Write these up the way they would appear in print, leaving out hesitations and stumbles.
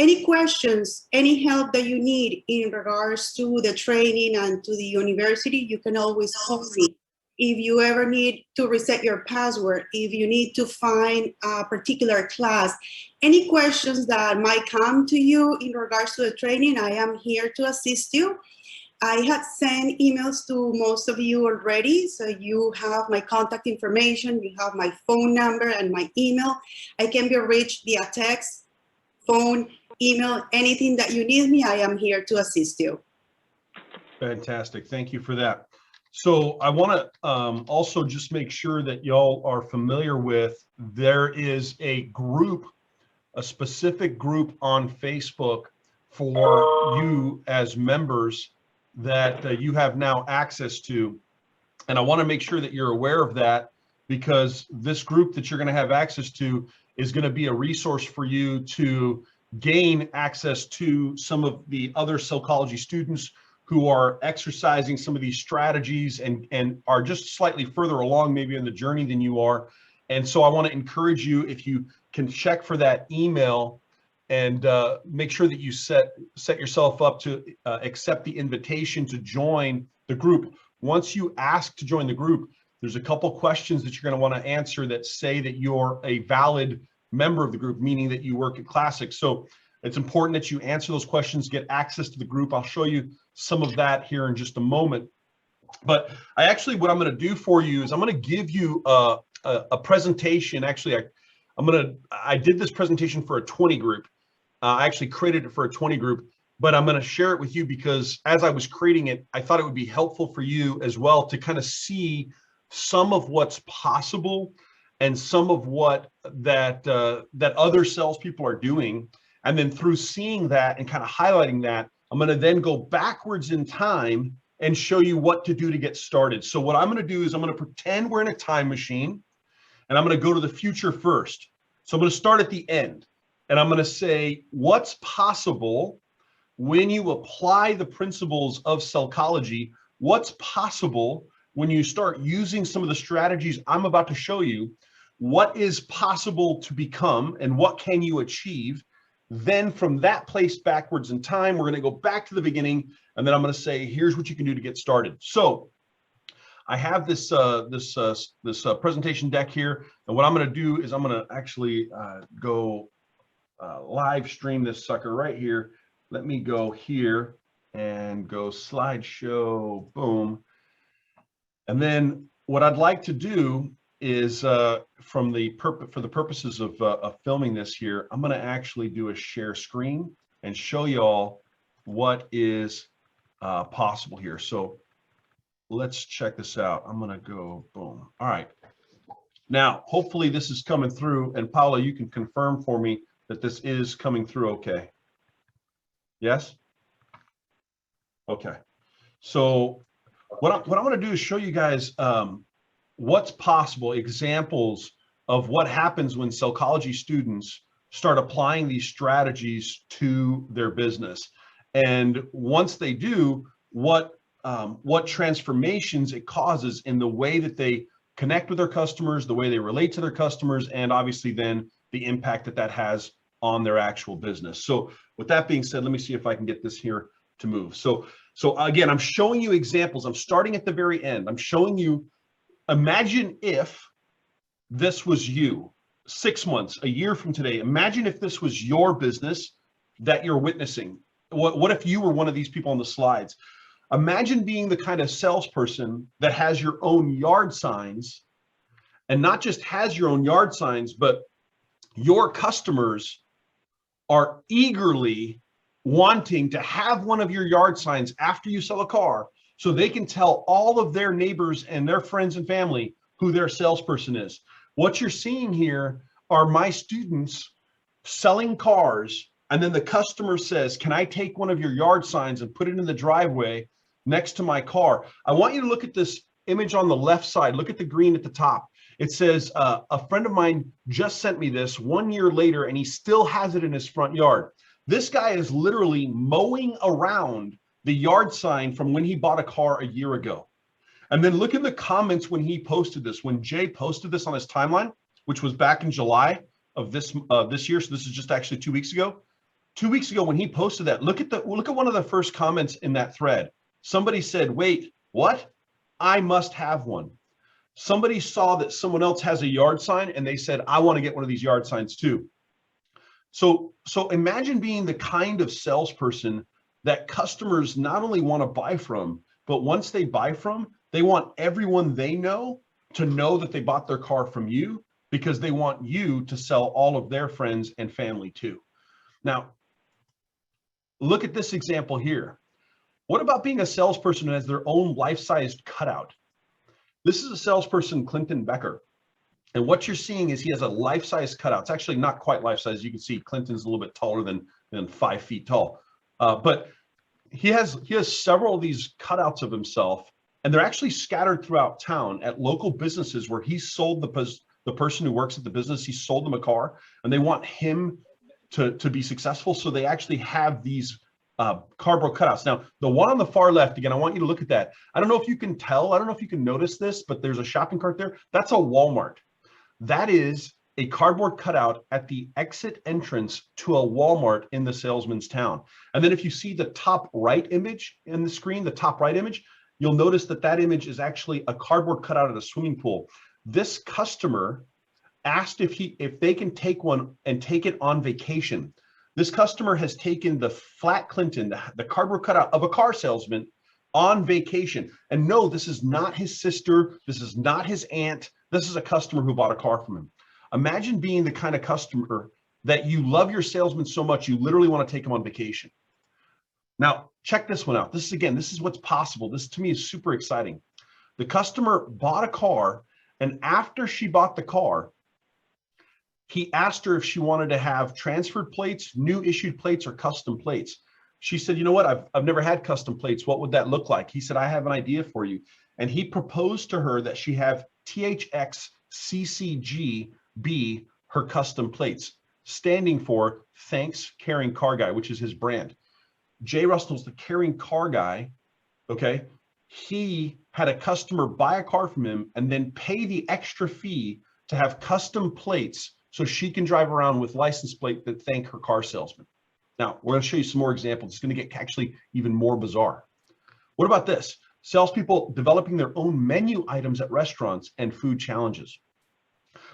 Any questions, any help that you need in regards to the training and to the university, you can always call me. If you ever need to reset your password, if you need to find a particular class, any questions that might come to you in regards to the training, I am here to assist you. I had sent emails to most of you already, so you have my contact information, you have my phone number and my email. I can be reached via text, phone, email, anything that you need me, I am here to assist you. Fantastic, thank you for that. So I want to also just make sure that y'all are familiar with, there is a group, a specific group on Facebook for you as members that you have now access to. And I want to make sure that you're aware of that, because this group that you're going to have access to is going to be a resource for you to gain access to some of the other Sellchology students who are exercising some of these strategies and are just slightly further along maybe in the journey than you are. And so I want to encourage you, if you can check for that email and make sure that you set yourself up to accept the invitation to join the group. Once you ask to join the group, there's a couple questions that you're going to want to answer that say that you're a valid member of the group, meaning that you work at Classic. So it's important that you answer those questions, get access to the group. I'll show you some of that here in just a moment. But what I'm going to do for you is I'm going to give you a presentation. Actually, I did this presentation for a 20 group. I actually created it for a 20 group, but I'm going to share it with you because as I was creating it, I thought it would be helpful for you as well to kind of see some of what's possible and some of what that other salespeople are doing. And then through seeing that and kind of highlighting that, I'm going to then go backwards in time and show you what to do to get started. So what I'm going to do is I'm going to pretend we're in a time machine and I'm going to go to the future first. So I'm going to start at the end and I'm going to say, what's possible when you apply the principles of Sellchology? What's possible when you start using some of the strategies I'm about to show you? What is possible to become and what can you achieve? Then from that place backwards in time, we're going to go back to the beginning, and then I'm going to say, here's what you can do to get started. So I have this presentation deck here, and what I'm going to do is I'm going to actually go live stream this sucker right here. Let me go here and go slideshow, boom. And then what I'd like to do is for the purposes of filming this here, I'm going to actually do a share screen and show y'all what is possible here. So let's check this out. I'm going to go boom. All right. Now, hopefully this is coming through, and Paula, you can confirm for me that this is coming through okay. Yes? Okay. So what I'm going to do is show you guys what's possible, examples of what happens when Sellchology students start applying these strategies to their business. And once they do, what transformations it causes in the way that they connect with their customers, the way they relate to their customers, and obviously then the impact that that has on their actual business. So with that being said, let me see if I can get this here to move. So again, I'm showing you examples. I'm starting at the very end. I'm showing you, imagine if this was you 6 months, a year from today. Imagine if this was your business that you're witnessing. What if you were one of these people on the slides? Imagine being the kind of salesperson that has your own yard signs, and not just has your own yard signs, but your customers are eagerly wanting to have one of your yard signs after you sell a car, so they can tell all of their neighbors and their friends and family who their salesperson is. What you're seeing here are my students selling cars, and then the customer says, can I take one of your yard signs and put it in the driveway next to my car? I want you to look at this image on the left side. Look at the green at the top. It says, a friend of mine just sent me this 1 year later, and he still has it in his front yard. This guy is literally mowing around the yard sign from when he bought a car a year ago. And then look in the comments when he posted this, when Jay posted this on his timeline, which was back in July of this year. So this is just actually 2 weeks ago. 2 weeks ago when he posted that, look at one of the first comments in that thread. Somebody said, wait, what? I must have one. Somebody saw that someone else has a yard sign and they said, I want to get one of these yard signs too. So imagine being the kind of salesperson that customers not only want to buy from, but once they buy from, they want everyone they know to know that they bought their car from you, because they want you to sell all of their friends and family too. Now, look at this example here. What about being a salesperson who has their own life-sized cutout? This is a salesperson, Clinton Becker. And what you're seeing is he has a life-size cutout. It's actually not quite life-size. You can see Clinton's a little bit taller than 5 feet tall. But he has several of these cutouts of himself, and they're actually scattered throughout town at local businesses where he sold the person who works at the business, he sold them a car, and they want him to be successful. So they actually have these cardboard cutouts. Now, the one on the far left, again, I want you to look at that. I don't know if you can tell, I don't know if you can notice this, but there's a shopping cart there. That's a Walmart. That is a cardboard cutout at the exit entrance to a Walmart in the salesman's town. And then if you see the top right image in the screen, the top right image, you'll notice that that image is actually a cardboard cutout at a swimming pool. This customer asked if they can take one and take it on vacation. This customer has taken the flat Clinton, the cardboard cutout of a car salesman, on vacation. And no, this is not his sister. This is not his aunt. This is a customer who bought a car from him. Imagine being the kind of customer that you love your salesman so much, you literally want to take him on vacation. Now, check this one out. This is what's possible. This to me is super exciting. The customer bought a car, and after she bought the car, he asked her if she wanted to have transferred plates, new issued plates, or custom plates. She said, you know what, I've never had custom plates. What would that look like? He said, I have an idea for you. And he proposed to her that she have THX CCG be her custom plates, standing for Thanks Caring Car Guy, which is his brand. Jay Russell's the caring car guy, okay? He had a customer buy a car from him and then pay the extra fee to have custom plates so she can drive around with license plate that thank her car salesman. Now, we're going to show you some more examples. It's going to get actually even more bizarre. What about this? Salespeople developing their own menu items at restaurants and food challenges.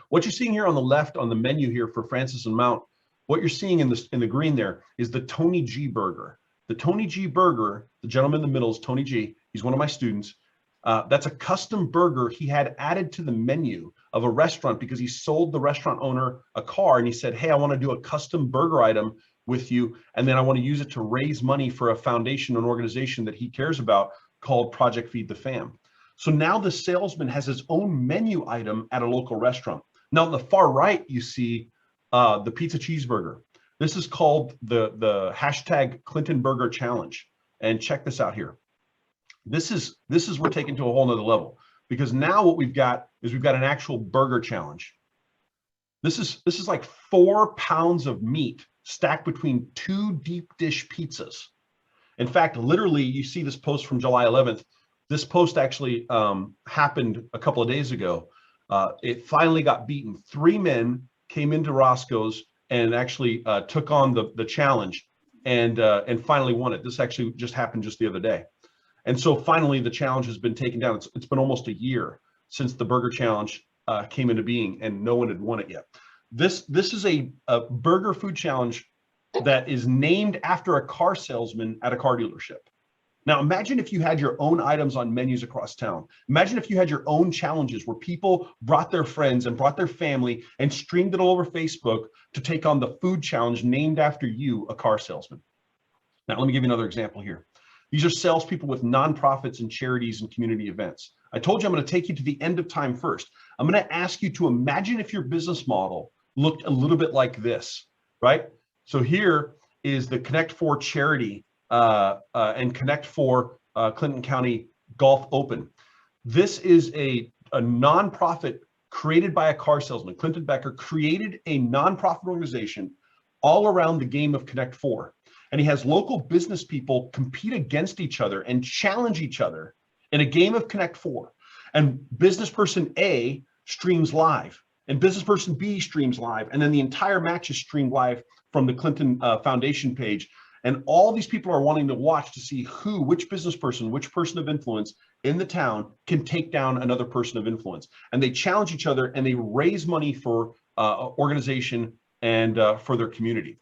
What you're seeing here on the left on the menu here for Francis and Mount, what you're seeing in the green there is the Tony G burger. The Tony G burger, the gentleman in the middle is Tony G. He's one of my students. That's a custom burger he had added to the menu of a restaurant because he sold the restaurant owner a car and he said, hey, I want to do a custom burger item with you, and then I want to use it to raise money for a foundation, an organization that he cares about called Project Feed the Fam. So now the salesman has his own menu item at a local restaurant. Now on the far right, you see the pizza cheeseburger. This is called the hashtag Clinton Burger Challenge. And check this out here. This is we're taking to a whole nother level, because now what we've got is we've got an actual burger challenge. This is like 4 pounds of meat stacked between 2 deep dish pizzas. In fact, literally, you see this post from July 11th. This post actually happened a couple of days ago. It finally got beaten. 3 men came into Roscoe's and actually took on the challenge and finally won it. This actually just happened just the other day. And so finally, the challenge has been taken down. It's been almost a year since the burger challenge came into being, and no one had won it yet. This is a burger food challenge that is named after a car salesman at a car dealership. Now, imagine if you had your own items on menus across town. Imagine if you had your own challenges where people brought their friends and brought their family and streamed it all over Facebook to take on the food challenge named after you, a car salesman. Now, let me give you another example here. These are salespeople with nonprofits and charities and community events. I told you I'm going to take you to the end of time first. I'm going to ask you to imagine if your business model looked a little bit like this, right? So here is the Connect 4 charity and Connect 4 Clinton County Golf Open. This is a nonprofit created by a car salesman. Clinton Becker created a nonprofit organization all around the game of Connect 4. And he has local business people compete against each other and challenge each other in a game of Connect 4. And business person A streams live, and business person B streams live, and then the entire match is streamed live from the Clinton Foundation page. And all these people are wanting to watch to see which business person, which person of influence in the town can take down another person of influence. And they challenge each other and they raise money for organization and for their community.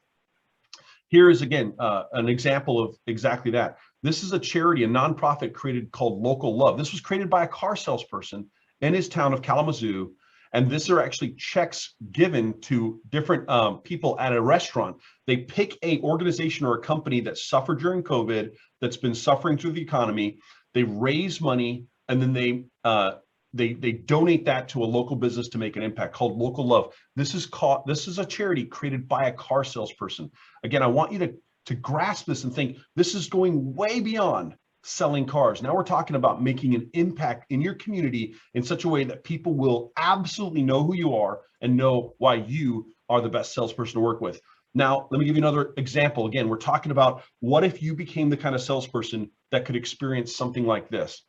Here is, again, an example of exactly that. This is a charity, a nonprofit created called Local Love. This was created by a car salesperson in his town of Kalamazoo. And these are actually checks given to different people at a restaurant. They pick a organization or a company that suffered during COVID, that's been suffering through the economy. They raise money, and then they donate that to a local business to make an impact, called Local Love. This is a charity created by a car salesperson. Again, I want you to grasp this and think this is going way beyond selling cars. Now we're talking about making an impact in your community in such a way that people will absolutely know who you are and know why you are the best salesperson to work with. Now, let me give you another example. Again, we're talking about what if you became the kind of salesperson that could experience something like this.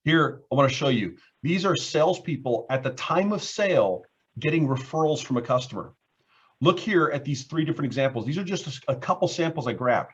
Here, I want to show you. These are salespeople at the time of sale getting referrals from a customer. Look here at these 3 different examples. These are just a couple samples I grabbed.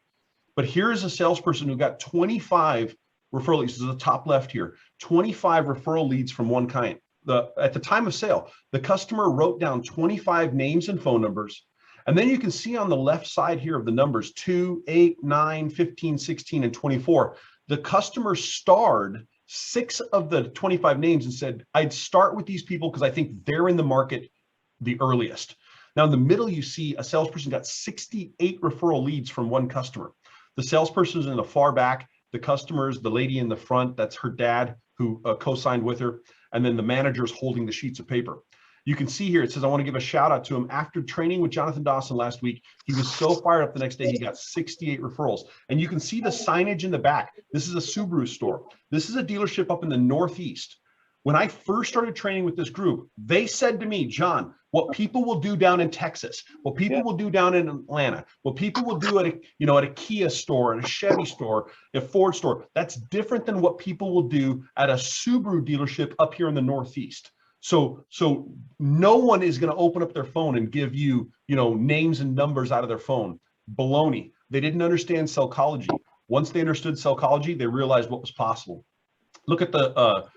But here is a salesperson who got 25 referral leads. This is the top left here. 25 referral leads from one kind. At the time of sale, the customer wrote down 25 names and phone numbers. And then you can see on the left side here of the numbers 2, 8, 9, 15, 16, and 24. The customer starred 6 of the 25 names and said, I'd start with these people because I think they're in the market the earliest. Now in the middle, you see a salesperson got 68 referral leads from one customer. The salesperson is in the far back. The customer is the lady in the front. That's her dad who co-signed with her. And then the manager is holding the sheets of paper. You can see here, it says, I want to give a shout out to him. After training with Jonathan Dawson last week, he was so fired up the next day, he got 68 referrals. And you can see the signage in the back. This is a Subaru store. This is a dealership up in the Northeast. When I first started training with this group, they said to me, John, what people will do down in Texas, what people will do down in Atlanta, what people will do at a Kia store, at a Chevy store, a Ford store, that's different than what people will do at a Subaru dealership up here in the Northeast. So no one is going to open up their phone and give you, names and numbers out of their phone. Baloney. They didn't understand Sellchology. Once they understood Sellchology, they realized what was possible. Look at the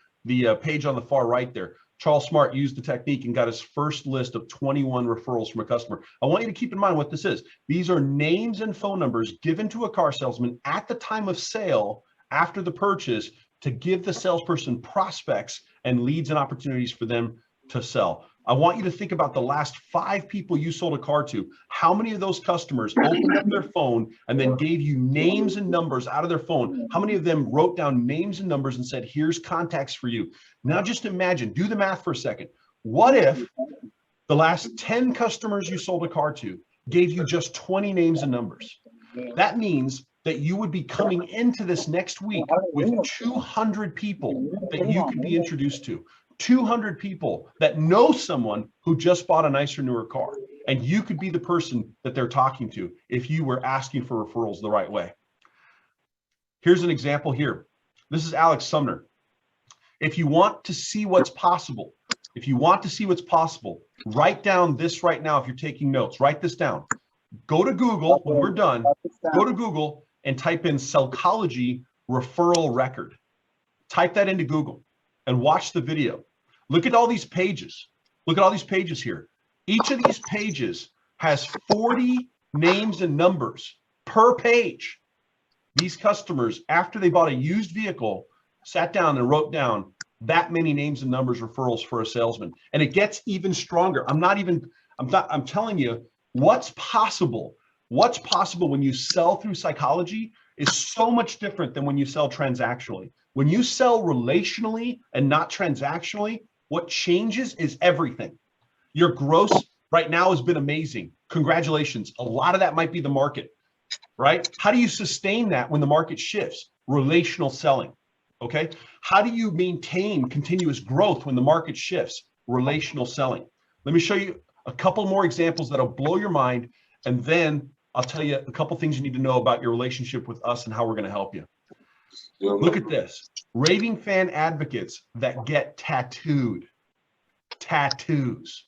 page on the far right there. Charles Smart used the technique and got his first list of 21 referrals from a customer. I want you to keep in mind what this is. These are names and phone numbers given to a car salesman at the time of sale after the purchase to give the salesperson prospects and leads and opportunities for them to sell. I want you to think about the last 5 people you sold a car to. How many of those customers opened up their phone and then gave you names and numbers out of their phone? How many of them wrote down names and numbers and said, here's contacts for you? Now just imagine, do the math for a second. What if the last 10 customers you sold a car to gave you just 20 names and numbers? That means that you would be coming into this next week with 200 people that you could be introduced to. 200 people that know someone who just bought a nicer, newer car. And you could be the person that they're talking to if you were asking for referrals the right way. Here's an example here. This is Alex Sumner. If you want to see what's possible, write down this right now. If you're taking notes, write this down. Go to Google when we're done. Go to Google and type in Sellchology referral record. Type that into Google and watch the video. Look at all these pages. Look at all these pages here. Each of these pages has 40 names and numbers per page. These customers, after they bought a used vehicle, sat down and wrote down that many names and numbers referrals for a salesman. And it gets even stronger. I'm telling you, what's possible when you sell through psychology is so much different than when you sell transactionally. When you sell relationally and not transactionally, what changes is everything. Your gross right now has been amazing. Congratulations. A lot of that might be the market, right? How do you sustain that when the market shifts? Relational selling, okay? How do you maintain continuous growth when the market shifts? Relational selling. Let me show you a couple more examples that'll blow your mind, and then I'll tell you a couple things you need to know about your relationship with us and how we're going to help you. Look at this. Raving fan advocates that get tattooed. Tattoos.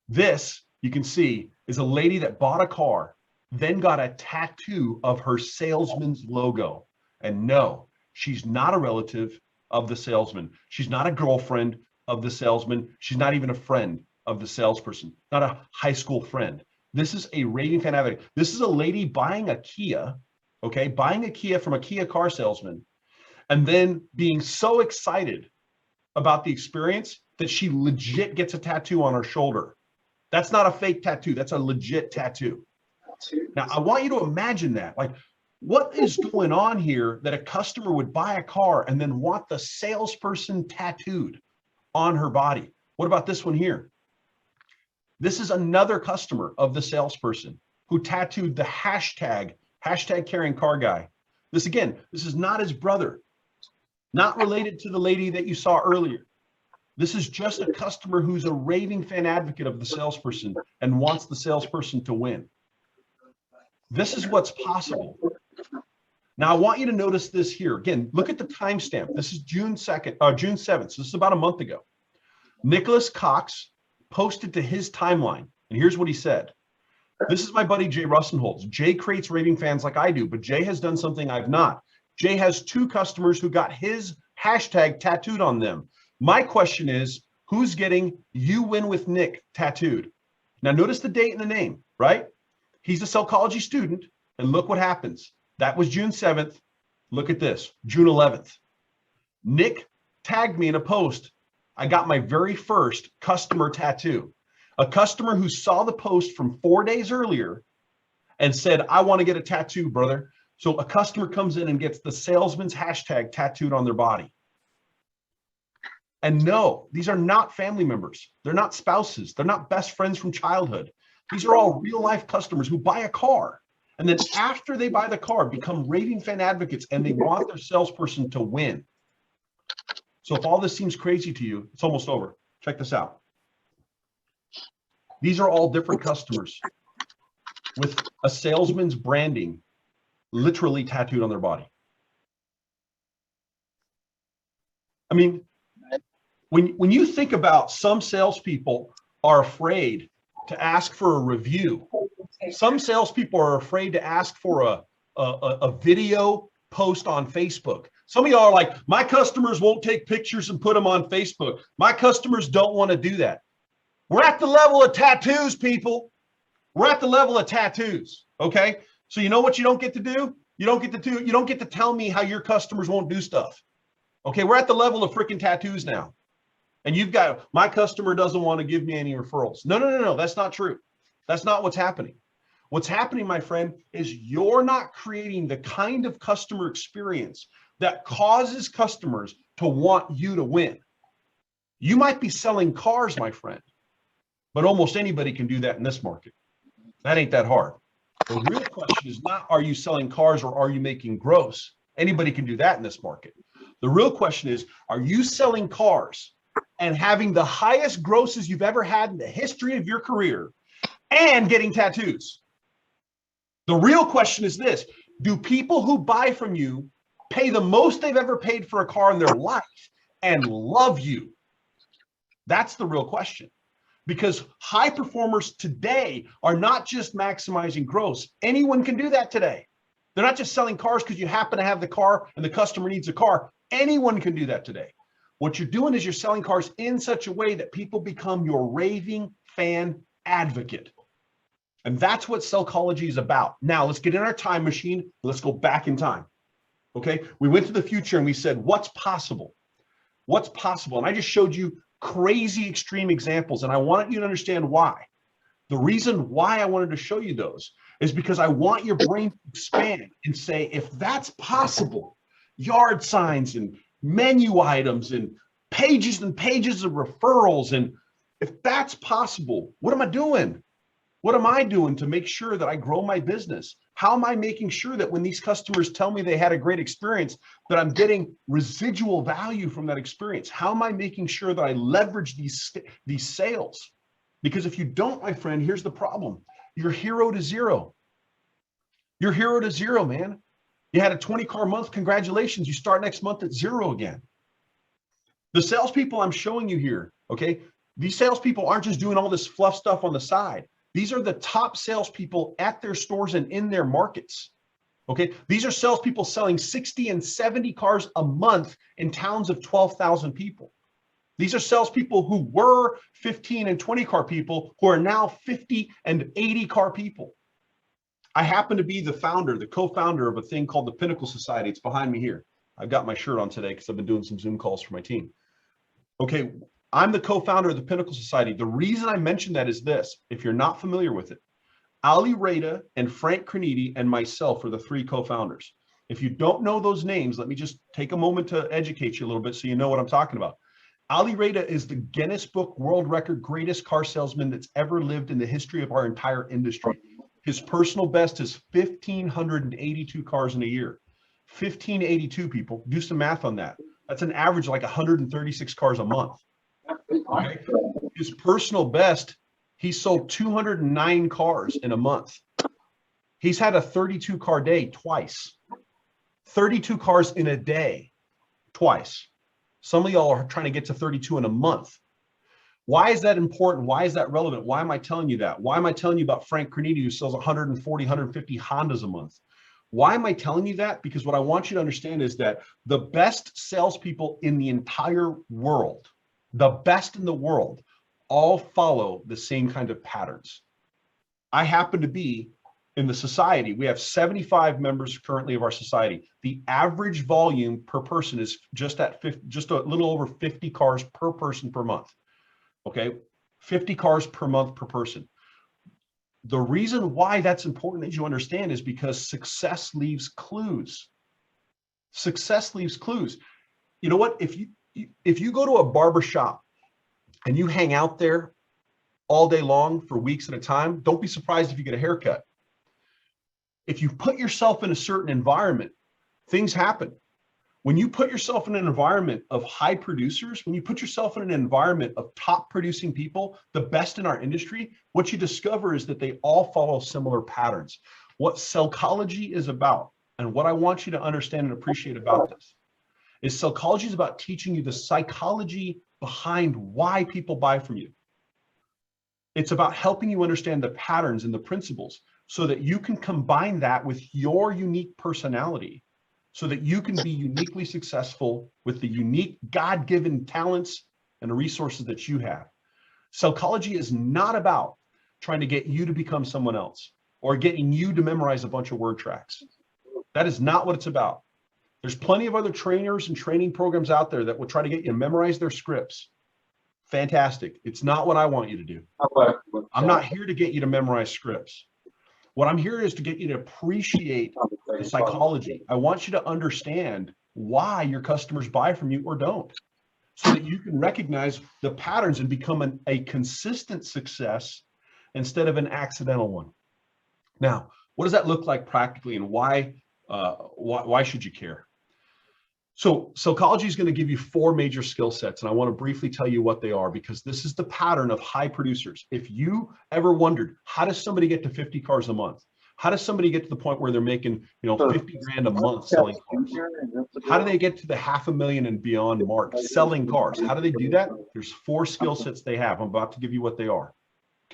This, you can see, is a lady that bought a car, then got a tattoo of her salesman's logo. And no, she's not a relative of the salesman. She's not a girlfriend of the salesman. She's not even a friend of the salesperson, not a high school friend. This is a raving fan advocate. This is a lady buying a Kia, okay, buying a Kia from a Kia car salesman, and then being so excited about the experience that she legit gets a tattoo on her shoulder. That's not a fake tattoo. That's a legit tattoo. Now, I want you to imagine that. Like, what is going on here that a customer would buy a car and then want the salesperson tattooed on her body? What about this one here? This is another customer of the salesperson who tattooed the hashtag carrying car guy. This again, this is not his brother, not related to the lady that you saw earlier. This is just a customer who's a raving fan advocate of the salesperson and wants the salesperson to win. This is what's possible. Now, I want you to notice this here. Again, look at the timestamp. This is June 7th. So this is about a month ago. Nicholas Cox posted to his timeline, and here's what he said. This is my buddy, Jay Russenholz. Jay creates raving fans like I do, but Jay has done something I've not. Jay has 2 customers who got his hashtag tattooed on them. My question is, who's getting "You Win with Nick" tattooed? Now, notice the date and the name, right? He's a Sellchology student, and look what happens. That was June 7th. Look at this, June 11th. Nick tagged me in a post. I got my very first customer tattoo. A customer who saw the post from 4 days earlier and said, I want to get a tattoo, brother. So a customer comes in and gets the salesman's hashtag tattooed on their body. And no, these are not family members. They're not spouses. They're not best friends from childhood. These are all real life customers who buy a car. And then after they buy the car, become raving fan advocates, and they want their salesperson to win. So if all this seems crazy to you, it's almost over. Check this out. These are all different customers with a salesman's branding literally tattooed on their body. I mean, when you think about, some salespeople are afraid to ask for a review. Some salespeople are afraid to ask for a video post on Facebook. Some of y'all are like, my customers won't take pictures and put them on Facebook. My customers don't want to do that. We're at the level of tattoos, people. We're at the level of tattoos. Okay. So you know what you don't get to do? You don't get to tell me how your customers won't do stuff. Okay. We're at the level of freaking tattoos now. And you've got, my customer doesn't want to give me any referrals. No. That's not true. That's not what's happening. What's happening, my friend, is you're not creating the kind of customer experience that causes customers to want you to win. You might be selling cars, my friend, but almost anybody can do that in this market. That ain't that hard. The real question is not, are you selling cars or are you making gross? Anybody can do that in this market. The real question is, are you selling cars and having the highest grosses you've ever had in the history of your career and getting tattoos? The real question is this: do people who buy from you pay the most they've ever paid for a car in their life and love you? That's the real question. Because high performers today are not just maximizing gross. Anyone can do that today. They're not just selling cars because you happen to have the car and the customer needs a car. Anyone can do that today. What you're doing is you're selling cars in such a way that people become your raving fan advocate. And that's what Sellchology is about. Now let's get in our time machine. Let's go back in time. Okay. We went to the future and we said, what's possible? What's possible? And I just showed you crazy extreme examples. And I want you to understand why. The reason why I wanted to show you those is because I want your brain to expand and say, if that's possible, yard signs and menu items and pages of referrals, and if that's possible, what am I doing? What am I doing to make sure that I grow my business? How am I making sure that when these customers tell me they had a great experience, that I'm getting residual value from that experience? How am I making sure that I leverage these sales? Because if you don't, my friend, here's the problem. You're hero to zero. You're hero to zero, man. You had a 20 car month. Congratulations. You start next month at 0 again. The salespeople I'm showing you here, okay, these salespeople aren't just doing all this fluff stuff on the side. These are the top salespeople at their stores and in their markets. Okay, these are salespeople selling 60 and 70 cars a month in towns of 12,000 people. These are salespeople who were 15 and 20 car people who are now 50 and 80 car people. I happen to be the founder, the co-founder of a thing called the Pinnacle Society. It's behind me here. I've got my shirt on today because I've been doing some Zoom calls for my team. Okay, I'm the co-founder of the Pinnacle Society. The reason I mention that is this, if you're not familiar with it, Ali Rada and Frank Creniti and myself are the three co-founders. If you don't know those names, let me just take a moment to educate you a little bit so you know what I'm talking about. Ali Rada is the Guinness Book World Record greatest car salesman that's ever lived in the history of our entire industry. His personal best is 1,582 cars in a year. 1,582 people, do some math on that. That's an average like 136 cars a month. Okay? His personal best, he sold 209 cars in a month. He's had a 32 car day twice. 32 cars in a day twice. Some of y'all are trying to get to 32 in a month. Why is that important? Why is that relevant? Why am I telling you that? Why am I telling you about Frank Creniti, who sells 140, 150 Hondas a month? Why am I telling you that? Because what I want you to understand is that the best salespeople in the entire world, the best in the world, all follow the same kind of patterns. I happen to be in the society. We have 75 members currently of our society. The average volume per person is just a little over 50 cars per person per month. Okay, 50 cars per month per person. The reason why that's important that you understand is because success leaves clues. Success leaves clues. You know what? If you go to a barber shop and you hang out there all day long for weeks at a time, don't be surprised if you get a haircut. If you put yourself in a certain environment, things happen. When you put yourself in an environment of high producers, when you put yourself in an environment of top producing people, the best in our industry, what you discover is that they all follow similar patterns. What Sellchology is about, and what I want you to understand and appreciate about this, is Sellchology is about teaching you the psychology behind why people buy from you. It's about helping you understand the patterns and the principles so that you can combine that with your unique personality, so that you can be uniquely successful with the unique God-given talents and resources that you have. Sellchology is not about trying to get you to become someone else or getting you to memorize a bunch of word tracks. That is not what it's about. There's plenty of other trainers and training programs out there that will try to get you to memorize their scripts. Fantastic. It's not what I want you to do. I'm not here to get you to memorize scripts. What I'm here is to get you to appreciate the psychology. I want you to understand why your customers buy from you or don't, so that you can recognize the patterns and become a consistent success instead of an accidental one. Now, what does that look like practically, and why should you care? So Sellchology is going to give you 4 major skill sets, and I want to briefly tell you what they are, because this is the pattern of high producers. If you ever wondered, how does somebody get to 50 cars a month? How does somebody get to the point where they're making, 50 grand a month selling cars? How do they get to the $500,000 and beyond mark selling cars? How do they do that? There's 4 skill sets they have. I'm about to give you what they are.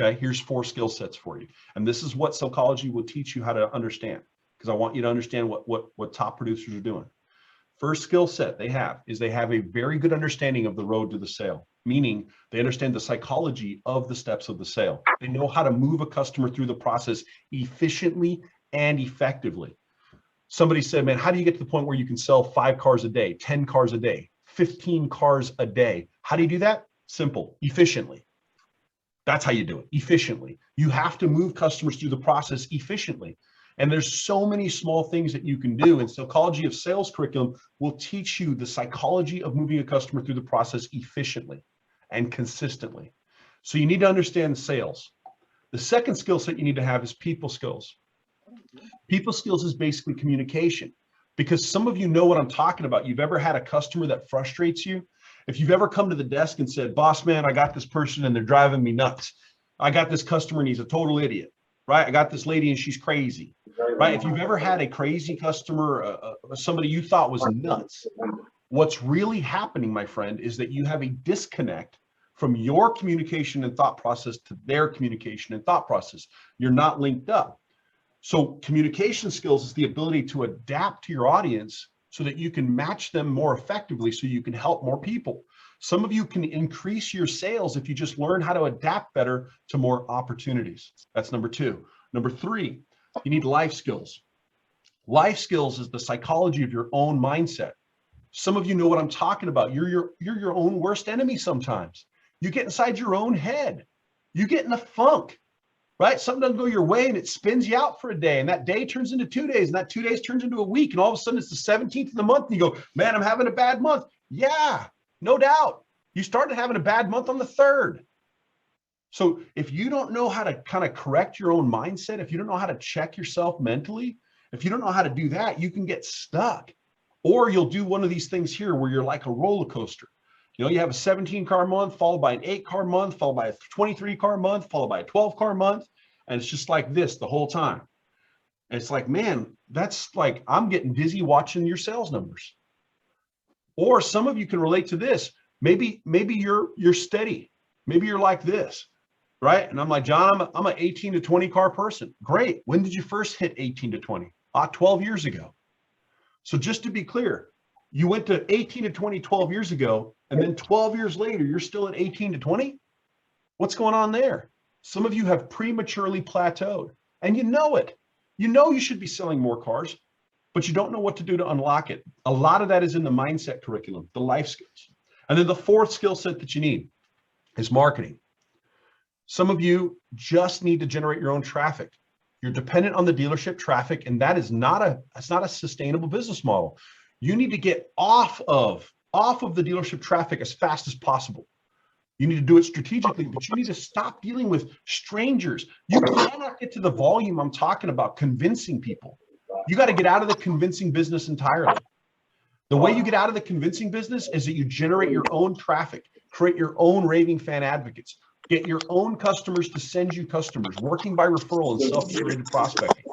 Okay, here's 4 skill sets for you. And this is what Sellchology will teach you how to understand, because I want you to understand what top producers are doing. First skill set they have is they have a very good understanding of the road to the sale, meaning they understand the psychology of the steps of the sale. They know how to move a customer through the process efficiently and effectively. Somebody said, man, how do you get to the point where you can sell 5 cars a day, 10 cars a day, 15 cars a day? How do you do that? Simple, efficiently. That's how you do it, efficiently. You have to move customers through the process efficiently. And there's so many small things that you can do. And Sellchology of Sales curriculum will teach you the psychology of moving a customer through the process efficiently and consistently. So you need to understand sales. The second skill set you need to have is people skills. People skills is basically communication, because some of you know what I'm talking about. You've ever had a customer that frustrates you? If you've ever come to the desk and said, boss man, I got this person and they're driving me nuts. I got this customer and he's a total idiot. Right? I got this lady and she's crazy, right? If you've ever had a crazy customer, somebody you thought was nuts, what's really happening, my friend, is that you have a disconnect from your communication and thought process to their communication and thought process. You're not linked up. So communication skills is the ability to adapt to your audience so that you can match them more effectively so you can help more people. Some of you can increase your sales if you just learn how to adapt better to more opportunities. That's number 2. Number 3, you need life skills. Life skills is the psychology of your own mindset. Some of you know what I'm talking about. You're your own worst enemy sometimes. You get inside your own head. You get in a funk, right? Something doesn't go your way and it spins you out for a day, and that day turns into 2 days, and that 2 days turns into a week, and all of a sudden it's the 17th of the month and you go, man, I'm having a bad month. Yeah, no doubt. You started having a bad month on the 3rd. So if you don't know how to kind of correct your own mindset, if you don't know how to check yourself mentally, if you don't know how to do that, you can get stuck. Or you'll do one of these things here where you're like a roller coaster. You know, you have a 17-car month, followed by an 8-car month, followed by a 23-car month, followed by a 12-car month. And it's just like this the whole time. And it's like, man, that's like, I'm getting dizzy watching your sales numbers. Or some of you can relate to this. Maybe you're steady. Maybe you're like this, right? And I'm like, John, I'm an 18 to 20 car person. Great. When did you first hit 18 to 20? 12 years ago. So just to be clear, you went to 18 to 20 12 years ago, and then 12 years later, you're still at 18 to 20? What's going on there? Some of you have prematurely plateaued, and you know it. You know you should be selling more cars, but you don't know what to do to unlock it. A lot of that is in the mindset curriculum, the life skills. And then the 4th skill set that you need is marketing. Some of you just need to generate your own traffic. You're dependent on the dealership traffic, and that's not a sustainable business model. You need to get off of the dealership traffic as fast as possible. You need to do it strategically, but you need to stop dealing with strangers. You cannot get to the volume I'm talking about convincing people. You got to get out of the convincing business entirely. The way you get out of the convincing business is that you generate your own traffic, create your own raving fan advocates, get your own customers to send you customers, working by referral and self-generated prospecting.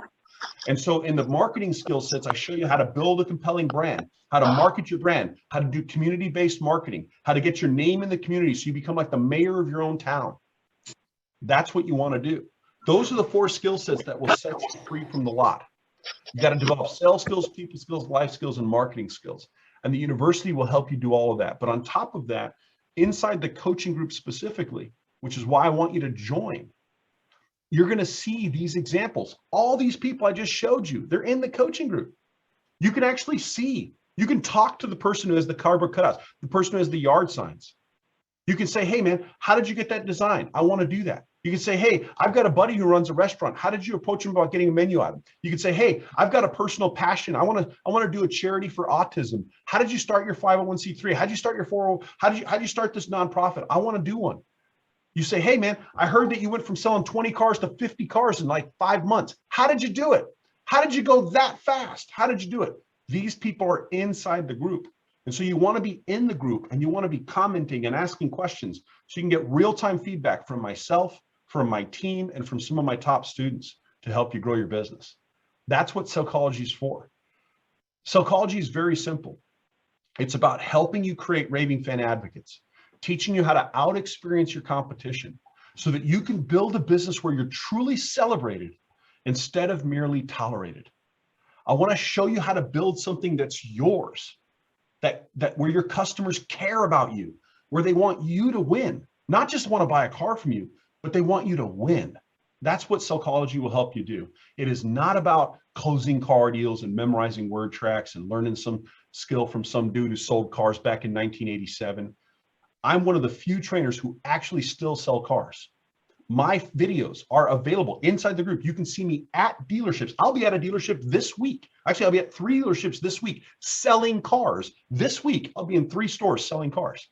And so in the marketing skill sets, I show you how to build a compelling brand, how to market your brand, how to do community-based marketing, how to get your name in the community so you become like the mayor of your own town. That's what you want to do. Those are the 4 skill sets that will set you free from the lot. You got to develop sales skills, people skills, life skills, and marketing skills. And the university will help you do all of that. But on top of that, inside the coaching group specifically, which is why I want you to join, you're going to see these examples. All these people I just showed you, they're in the coaching group. You can actually see, you can talk to the person who has the cardboard cutouts, the person who has the yard signs. You can say, hey man, how did you get that design? I want to do that. You can say, hey, I've got a buddy who runs a restaurant. How did you approach him about getting a menu item? You can say, hey, I've got a personal passion. I want to do a charity for autism. How did you start your 501c3? How did you start your 40? How did you start this nonprofit? I want to do one. You say, hey man, I heard that you went from selling 20 cars to 50 cars in like 5 months. How did you do it? How did you go that fast? How did you do it? These people are inside the group. And so you want to be in the group and you want to be commenting and asking questions so you can get real-time feedback from myself, from my team, and from some of my top students to help you grow your business. That's what Sellchology is for. Sellchology is very simple. It's about helping you create raving fan advocates, teaching you how to out-experience your competition so that you can build a business where you're truly celebrated instead of merely tolerated. I want to show you how to build something that's yours, that where your customers care about you, where they want you to win, not just want to buy a car from you, but they want you to win. That's what Sellchology will help you do. It is not about closing car deals and memorizing word tracks and learning some skill from some dude who sold cars back in 1987. I'm one of the few trainers who actually still sell cars. My videos are available inside the group. You can see me at dealerships. I'll be at a dealership this week. Actually, I'll be at 3 dealerships this week selling cars. This week, I'll be in 3 stores selling cars.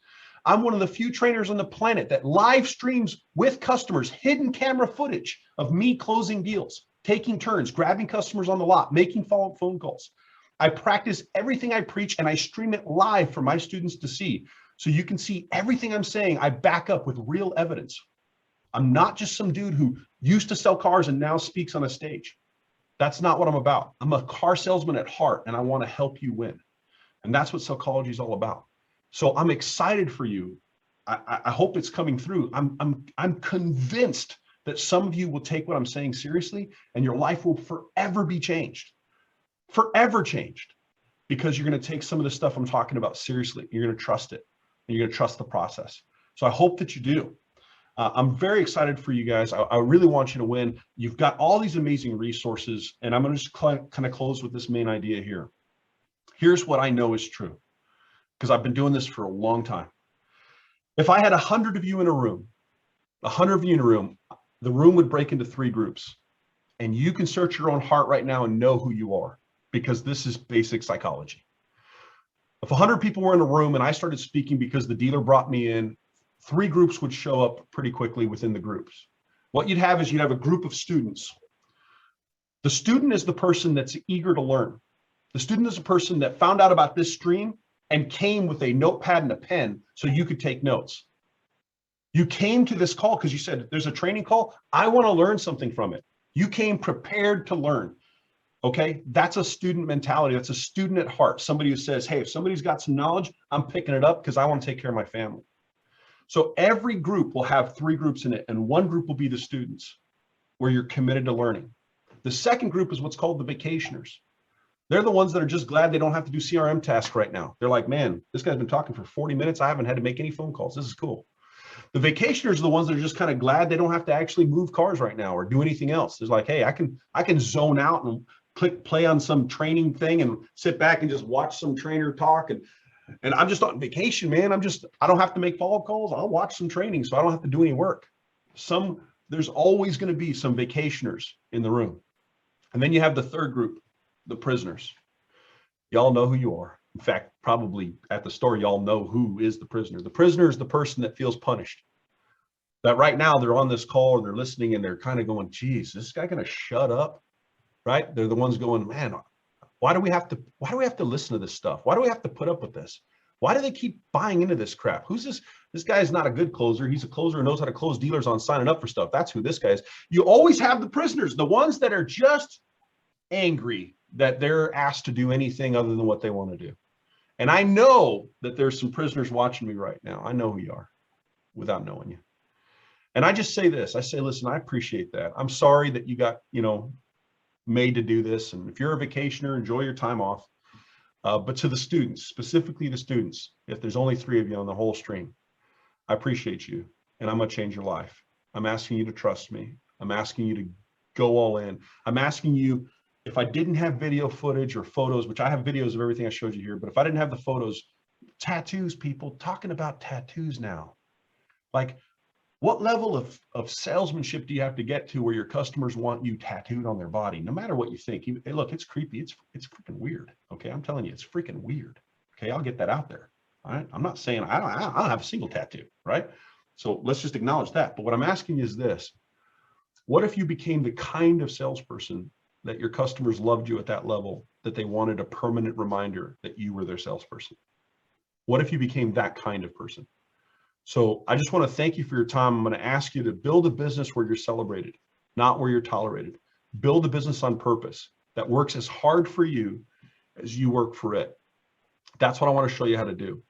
I'm one of the few trainers on the planet that live streams with customers hidden camera footage of me closing deals, taking turns, grabbing customers on the lot, making follow-up phone calls. I practice everything I preach and I stream it live for my students to see. So you can see everything I'm saying. I back up with real evidence. I'm not just some dude who used to sell cars and now speaks on a stage. That's not what I'm about. I'm a car salesman at heart and I want to help you win. And that's what Sellchology is all about. So I'm excited for you. I hope it's coming through. I'm convinced that some of you will take what I'm saying seriously, and your life will forever be changed, forever changed, because you're going to take some of the stuff I'm talking about seriously. You're going to trust it, and you're going to trust the process. So I hope that you do. I'm very excited for you guys. I really want you to win. You've got all these amazing resources, and I'm going to just kind of close with this main idea here. Here's what I know is true, because I've been doing this for a long time. If I had 100 of you in a room, 100 of you in a room, the room would break into 3 groups. And you can search your own heart right now and know who you are, because this is basic psychology. If 100 people were in a room and I started speaking because the dealer brought me in, 3 groups would show up pretty quickly within the groups. What you'd have is you'd have a group of students. The student is the person that's eager to learn. The student is a person that found out about this stream and came with a notepad and a pen so you could take notes. You came to this call because you said, there's a training call. I want to learn something from it. You came prepared to learn. Okay, that's a student mentality. That's a student at heart. Somebody who says, hey, if somebody's got some knowledge, I'm picking it up because I want to take care of my family. So every group will have 3 groups in it, and one group will be the students, where you're committed to learning. The second group is what's called the vacationers. They're the ones that are just glad they don't have to do CRM tasks right now. They're like, man, this guy's been talking for 40 minutes. I haven't had to make any phone calls. This is cool. The vacationers are the ones that are just kind of glad they don't have to actually move cars right now or do anything else. It's like, hey, I can zone out and click play on some training thing and sit back and just watch some trainer talk. And I'm just on vacation, man. I don't have to make follow-up calls. I'll watch some training so I don't have to do any work. There's always going to be some vacationers in the room. And then you have the third group, the prisoners. Y'all know who you are. In fact, probably at the store, y'all know who is the prisoner. The prisoner is the person that feels punished. That right now they're on this call or they're listening and they're kind of going, geez, is this guy going to shut up? Right? They're the ones going, man, why do we have to listen to this stuff? Why do we have to put up with this? Why do they keep buying into this crap? Who's this? This guy is not a good closer. He's a closer who knows how to close dealers on signing up for stuff. That's who this guy is. You always have the prisoners, the ones that are just angry that they're asked to do anything other than what they want to do. And I know that there's some prisoners watching me right now. I know who you are without knowing you. And I just say this, I say, listen, I appreciate that. I'm sorry that you got, made to do this. And if you're a vacationer, enjoy your time off. But to the students, specifically the students, if there's only 3 of you on the whole stream, I appreciate you. And I'm going to change your life. I'm asking you to trust me. I'm asking you to go all in. I'm asking you, if I didn't have video footage or photos, which I have videos of everything I showed you here, but if I didn't have the photos, tattoos, people talking about tattoos now. Like, what level of salesmanship do you have to get to where your customers want you tattooed on their body, no matter what you think? Hey, look, it's creepy. It's freaking weird. Okay, I'm telling you, it's freaking weird. Okay, I'll get that out there. All right, I'm not saying I don't have a single tattoo, right? So let's just acknowledge that. But what I'm asking you is this: what if you became the kind of salesperson that your customers loved you at that level, that they wanted a permanent reminder that you were their salesperson? What if you became that kind of person? So I just want to thank you for your time. I'm going to ask you to build a business where you're celebrated, not where you're tolerated. Build a business on purpose that works as hard for you as you work for it. That's what I want to show you how to do.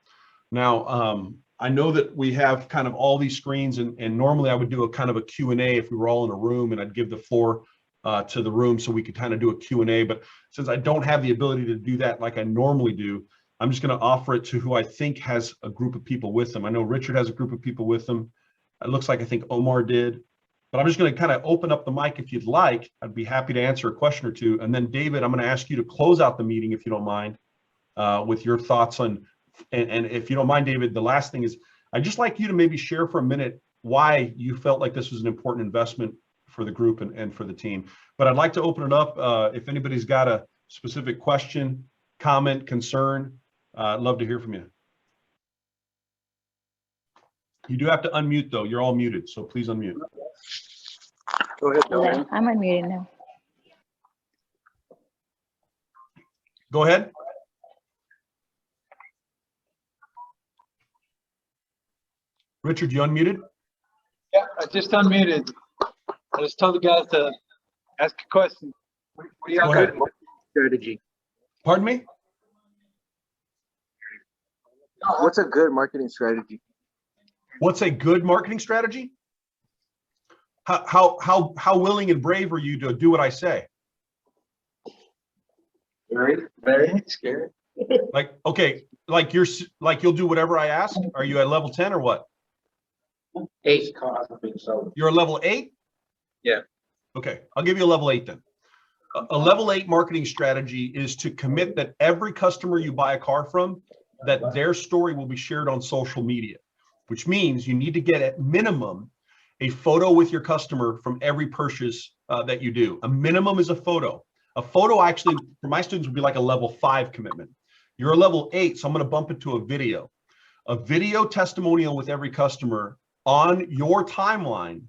Now, I know that we have kind of all these screens, and normally I would do a kind of a Q&A if we were all in a room, and I'd give the floor to the room so we could kind of do a Q&A. But since I don't have the ability to do that like I normally do, I'm just going to offer it to who I think has a group of people with them. I know Richard has a group of people with them. It looks like I think Omar did. But I'm just going to kind of open up the mic if you'd like. I'd be happy to answer a question or two. And then, David, I'm going to ask you to close out the meeting, if you don't mind, with your thoughts on, and if you don't mind, David, the last thing is, I'd just like you to maybe share for a minute why you felt like this was an important investment for the group and for the team. But I'd like to open it up. If anybody's got a specific question, comment, concern, I'd love to hear from you. You do have to unmute, though. You're all muted, so please unmute. Go ahead, Yeah, Bill. I'm unmuted now. Go ahead. Richard, you unmuted? Yeah, I just unmuted. I just told the guys to ask a question. What do you Go ahead. Strategy. Pardon me? What's a good marketing strategy? What's a good marketing strategy? How willing and brave are you to do what I say? Very, very scary. Like, okay, like you'll do whatever I ask. Are you at level 10 or what? 8 cars being sold. You're a level 8? Yeah. Okay, I'll give you a level 8 then. A level 8 marketing strategy is to commit that every customer you buy a car from, that their story will be shared on social media, which means you need to get at minimum a photo with your customer from every purchase that you do. A minimum is a photo. A photo actually, for my students, would be like a level 5 commitment. You're a level 8, so I'm going to bump it to a video. A video testimonial with every customer on your timeline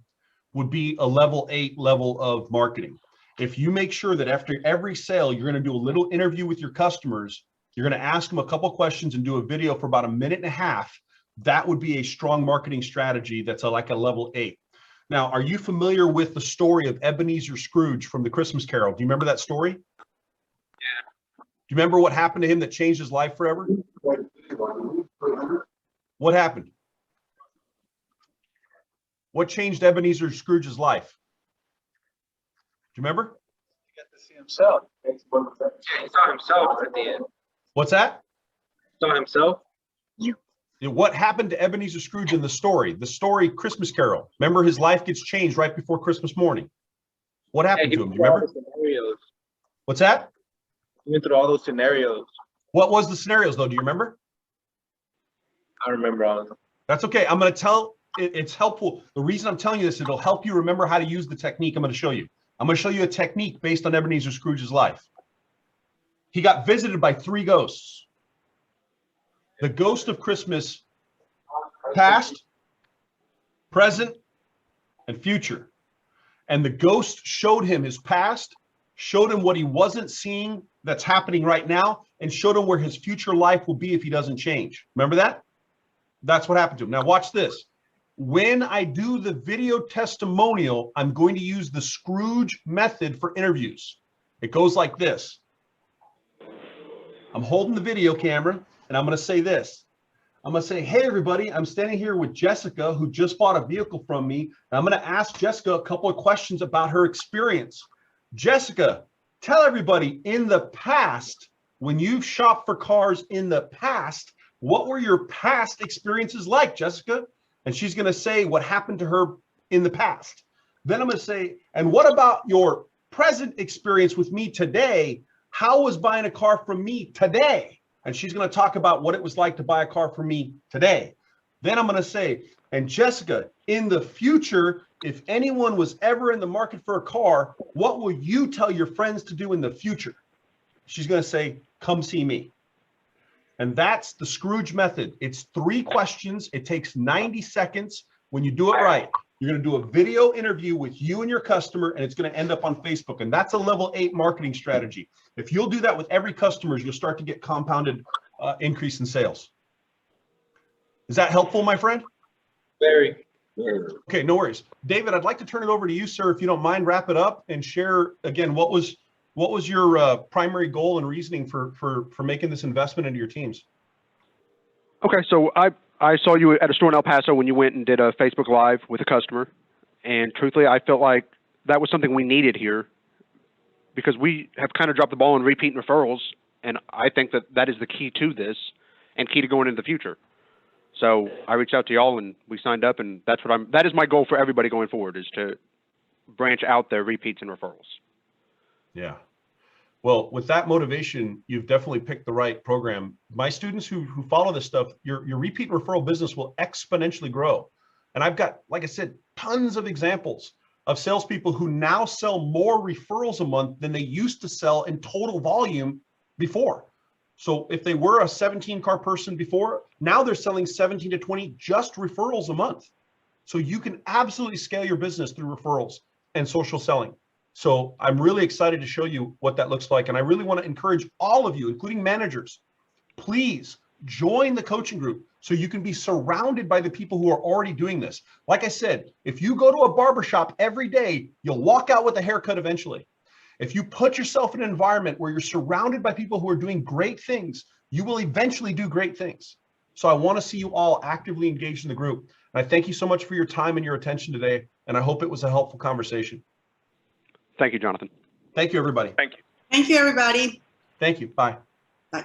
would be a level 8 level of marketing. If you make sure that after every sale, you're going to do a little interview with your customers, you're going to ask them a couple questions and do a video for about 1.5 minutes, that would be a strong marketing strategy that's like a level 8. Now, are you familiar with the story of Ebenezer Scrooge from the Christmas Carol? Do you remember that story? Yeah. Do you remember what happened to him that changed his life forever? What happened? What changed Ebenezer Scrooge's life? Do you remember? He got to see himself. Yeah, he saw himself at the end. What's that? Saw himself. What happened to Ebenezer Scrooge in the story? The story Christmas Carol. Remember, his life gets changed right before Christmas morning. What happened to him? Do you remember? Scenarios. What's that? He went through all those scenarios. What was the scenarios though? Do you remember? I remember all of them. That's okay. I'm going to tell, it's helpful. The reason I'm telling you this, it'll help you remember how to use the technique I'm going to show you. I'm going to show you a technique based on Ebenezer Scrooge's life. He got visited by 3 ghosts. The ghost of Christmas past, present, and future. And the ghost showed him his past, showed him what he wasn't seeing that's happening right now, and showed him where his future life will be if he doesn't change. Remember that? That's what happened to him. Now watch this. When I do the video testimonial, I'm going to use the Scrooge method for interviews. It goes like this. I'm holding the video camera and I'm going to say this. I'm going to say, hey, everybody, I'm standing here with Jessica, who just bought a vehicle from me. And I'm going to ask Jessica a couple of questions about her experience. Jessica, tell everybody, in the past, when you've shopped for cars in the past, what were your past experiences like, Jessica? And she's going to say what happened to her in the past. Then I'm going to say, and what about your present experience with me today? How was buying a car from me today? And she's going to talk about what it was like to buy a car from me today. Then I'm going to say, and Jessica, in the future, if anyone was ever in the market for a car, what will you tell your friends to do in the future? She's going to say, come see me. And that's the Scrooge method. It's 3 questions. It takes 90 seconds. When you do it right, you're going to do a video interview with you and your customer, and it's going to end up on Facebook. And that's a level 8 marketing strategy. If you'll do that with every customer, you'll start to get compounded increase in sales. Is that helpful, my friend? Very. Okay, no worries. David, I'd like to turn it over to you, sir, if you don't mind. Wrap it up and share again what was your primary goal and reasoning for making this investment into your teams? Okay, so I saw you at a store in El Paso when you went and did a Facebook Live with a customer, and truthfully, I felt like that was something we needed here because we have kind of dropped the ball on repeat and referrals, and I think that that is the key to this and key to going into the future. So I reached out to y'all and we signed up, and that is my goal for everybody going forward, is to branch out their repeats and referrals. Yeah. Well, with that motivation, you've definitely picked the right program. My students who follow this stuff, your repeat referral business will exponentially grow. And I've got, like I said, tons of examples of salespeople who now sell more referrals a month than they used to sell in total volume before. So if they were a 17-car person before, now they're selling 17 to 20 just referrals a month. So you can absolutely scale your business through referrals and social selling. So I'm really excited to show you what that looks like. And I really want to encourage all of you, including managers, please join the coaching group so you can be surrounded by the people who are already doing this. Like I said, if you go to a barbershop every day, you'll walk out with a haircut eventually. If you put yourself in an environment where you're surrounded by people who are doing great things, you will eventually do great things. So I want to see you all actively engaged in the group. I thank you so much for your time and your attention today, and I hope it was a helpful conversation. Thank you, Jonathan. Thank you, everybody. Thank you. Thank you, everybody. Thank you. Bye. Bye.